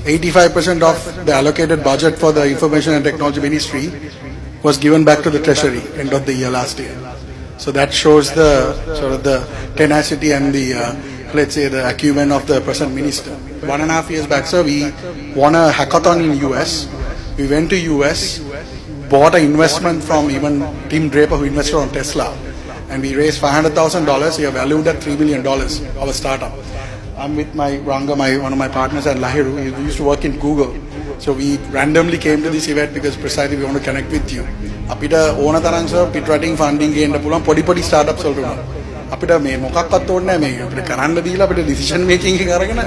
85% of the allocated budget for the Information and Technology Ministry was given back to the Treasury end of the year last year. So that shows the sort of the tenacity and the let's say the acumen of the present minister. 1.5 years back, sir, we won a hackathon in US. We went to US, bought an investment from even Tim Draper, who invested on Tesla, and we raised $500,000. We are valued at $3 million, our startup. I'm with my Ranga, one of my partners at Lahiru. He used to work in Google. So we randomly came to this event because precisely we want to connect with you. අපිට ඕන තරම් sir පිටරටින් funding ගේන්න පුළුවන් පොඩි startups වලට උනා. අපිට මේ මොකක්වත් ඕනේ නැහැ මේ අපිට කරන්න දීලා අපිට ඩිසිෂන් මේකින් එක අරගෙන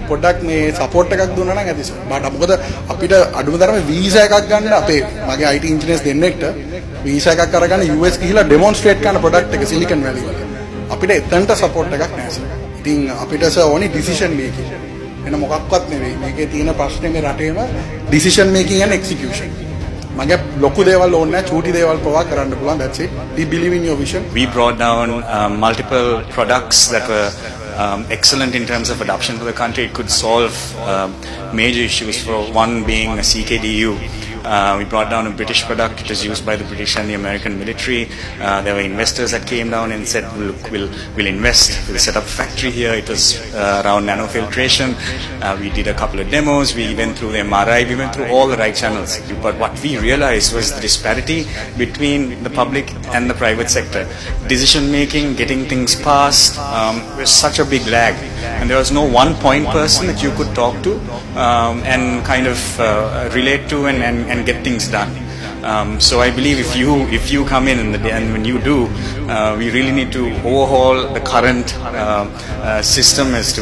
පොඩ්ඩක් මේ සපෝට් එකක් දුන්නා නම් ඇති සර්. මොකද අපිට අඩුම තරමේ වීසා එකක් ගන්න අපේ මගේ IT ඉන්ජිනියර්ස් දෙන්නෙක්ට වීසා එකක් අරගෙන US ගිහිලා ඩෙමොන්ස්ට්‍රේට් කරන ප්‍රොඩක්ට් එක සිලිකන් වැලි වල. අපිට එතනට සපෝට් එකක් නැහැ සර්. ඉතින් අපිට සර් ඕනි ඩිසිෂන් මේකින්. වෙන මොකක්වත් නෙවෙයි. මේකේ තියෙන ප්‍රශ්නේ මේ රටේම ඩිසිෂන් මේකින් and execution. මගේ ලොකු දේවල් ඕනේ නැහැ චූටි දේවල් පවා කරන්න පුළුවන්. That's it. We believe in your vision. We brought down multiple products that were excellent in terms of adoption to the country. It could solve major issues, for one being a CKDU. We brought down a British product. It is used by the British and the American military. There were investors that came down and said, look, we'll invest. We'll set up a factory here. It was around nanofiltration. We did a couple of demos. We went through the MRI. We went through all the right channels. But what we realized was the disparity between the public and the private sector. Decision making, getting things passed, was such a big lag. And there was no one point person that you could talk to and kind of relate to and get things done. So I believe if you come in and when you do, we really need to overhaul the current system as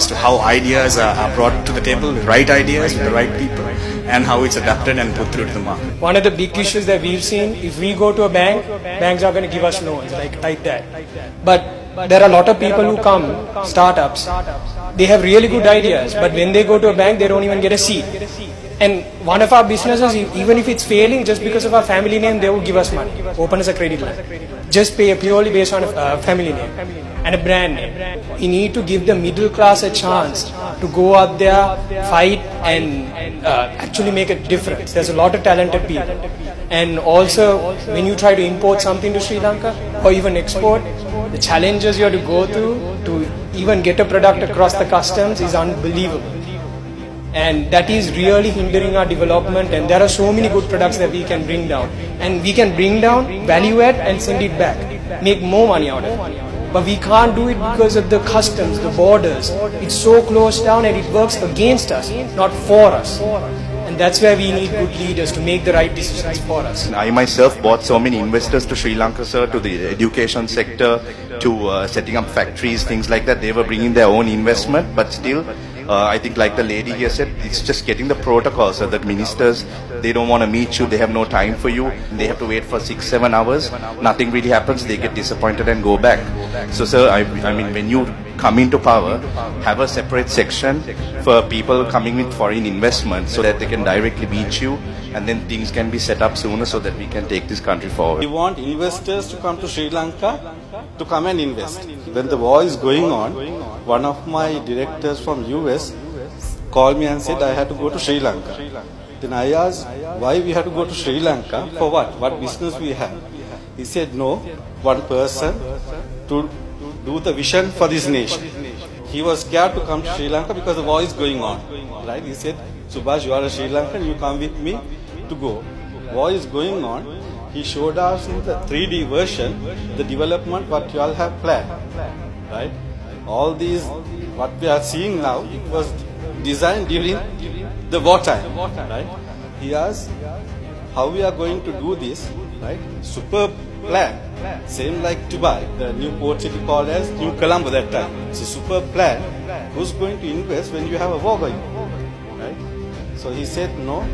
to how ideas are brought to the table, the right ideas with the right people, and how it's adapted and put through to the market. One of the big issues that we've seen, if we go to a bank, banks are going to give us loans like that. But there are a lot of people who come, startups, they have really good ideas, but when they go to a bank, they don't even get a seat. And one of our businesses, even if it's failing, just because of our family name, they will give us money, open us a credit line. Just pay purely based on a family name and a brand name. We need to give the middle class a chance to go out there, fight and actually make a difference. There's a lot of talented people. And also, when you try to import something to Sri Lanka or even export, the challenges you have to go through to even get a product across the customs is unbelievable. And that is really hindering our development, and there are so many good products that we can bring down. And we can bring down, value add and send it back, make more money out of it. But we can't do it because of the customs, the borders. It's so closed down and it works against us, not for us. And that's where we need good leaders to make the right decisions for us. I myself brought so many investors to Sri Lanka, sir, to the education sector, to setting up factories, things like that. They were bringing their own investment, but still, I think like the lady here said, it's just getting the protocols. So that ministers, they don't want to meet you, they have no time for you, they have to wait for 6-7 hours, nothing really happens, they get disappointed and go back. So sir, I mean, when you come into power, have a separate section for people coming with foreign investment so that they can directly meet you, and then things can be set up sooner so that we can take this country forward. We want investors to come to Sri Lanka to come and invest. When the war is going on, one of my directors from US called me and said I had to go to Sri Lanka. Then I asked why we had to go to Sri Lanka, for what business we have. He said no, one person to do the vision for this nation. He was scared to come to Sri Lanka because the war is going on. Right? He said, Subhash, you are a Sri Lankan, you come with me to go. War is going on. He showed us in the 3D version the development what you all have planned. Right? All these, what we are seeing now, it was designed during the wartime. Right? He asked how we are going to do this. Right? Superb plan. Same like Dubai, the new port city called as New Colombo that time. It's a superb plan. Who's going to invest when you have a war going on? Right? So he said no.